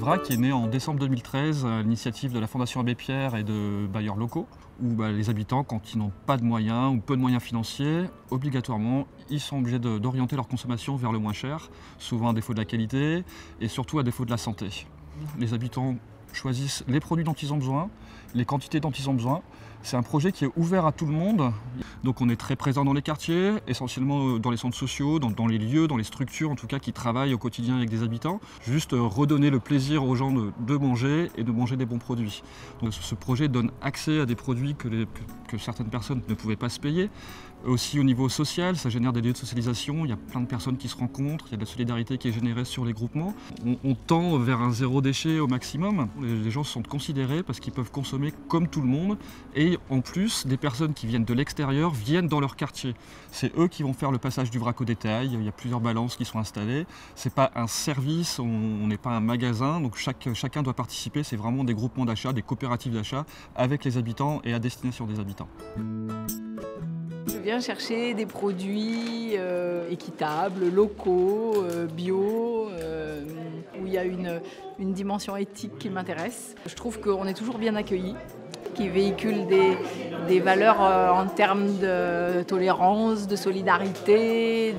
VRAC est né en décembre 2013 à l'initiative de la Fondation Abbé Pierre et de bailleurs locaux, où les habitants, quand ils n'ont pas de moyens ou peu de moyens financiers, obligatoirement, ils sont obligés d'orienter leur consommation vers le moins cher, souvent à défaut de la qualité et surtout à défaut de la santé. Les habitants choisissent les produits dont ils ont besoin, les quantités dont ils ont besoin. C'est un projet qui est ouvert à tout le monde. Donc on est très présent dans les quartiers, essentiellement dans les centres sociaux, dans les lieux, dans les structures en tout cas qui travaillent au quotidien avec des habitants. Juste redonner le plaisir aux gens de manger et de manger des bons produits. Donc ce projet donne accès à des produits que certaines personnes ne pouvaient pas se payer. Aussi au niveau social, ça génère des lieux de socialisation, il y a plein de personnes qui se rencontrent, il y a de la solidarité qui est générée sur les groupements. On tend vers un zéro déchet au maximum. Les gens se sentent considérés parce qu'ils peuvent consommer comme tout le monde. Et en plus, des personnes qui viennent de l'extérieur viennent dans leur quartier. C'est eux qui vont faire le passage du vrac au détail, il y a plusieurs balances qui sont installées. Ce n'est pas un service, on n'est pas un magasin, donc chacun doit participer. C'est vraiment des groupements d'achat, des coopératives d'achat avec les habitants et à destination des habitants. Je viens chercher des produits équitables, locaux, bio, où il y a une dimension éthique qui m'intéresse. Je trouve qu'on est toujours bien accueillis, qui véhiculent des valeurs en termes de tolérance, de solidarité,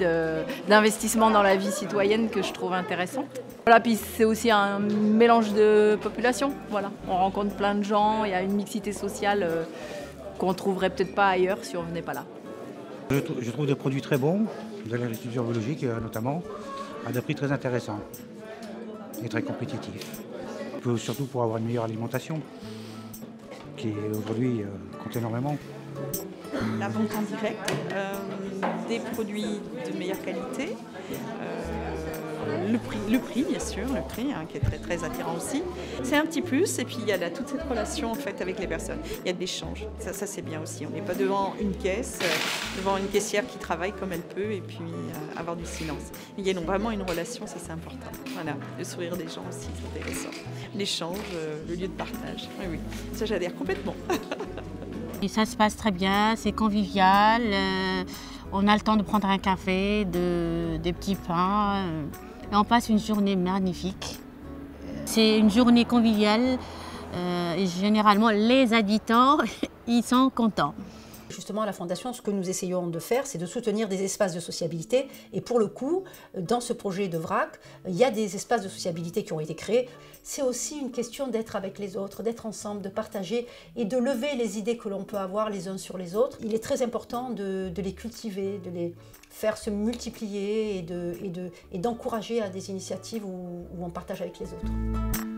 d'investissement dans la vie citoyenne que je trouve intéressant. Voilà, puis c'est aussi un mélange de population. Voilà. On rencontre plein de gens, il y a une mixité sociale qu'on ne trouverait peut-être pas ailleurs si on ne venait pas là. Je trouve des produits très bons, de l'agriculture biologique notamment, à des prix très intéressants et très compétitifs. Surtout pour avoir une meilleure alimentation, qui aujourd'hui compte énormément. La vente en direct, des produits de meilleure qualité, le prix bien sûr, le prix qui est très très attirant aussi. C'est un petit plus et puis il y a toute cette relation en fait avec les personnes. Il y a de l'échange, ça c'est bien aussi. On n'est pas devant une caisse, devant une caissière qui travaille comme elle peut et puis avoir du silence. Il y a vraiment une relation, ça c'est important. Voilà, le sourire des gens aussi c'est intéressant. L'échange, le lieu de partage, oui, ça j'adhère complètement. Et ça se passe très bien, c'est convivial, on a le temps de prendre un café, des petits pains, et on passe une journée magnifique. C'est une journée conviviale et généralement les habitants, ils sont contents. Justement, à la Fondation, ce que nous essayons de faire, c'est de soutenir des espaces de sociabilité. Et pour le coup, dans ce projet de VRAC, il y a des espaces de sociabilité qui ont été créés. C'est aussi une question d'être avec les autres, d'être ensemble, de partager et de lever les idées que l'on peut avoir les uns sur les autres. Il est très important de les cultiver, de les faire se multiplier et d'encourager à des initiatives où on partage avec les autres.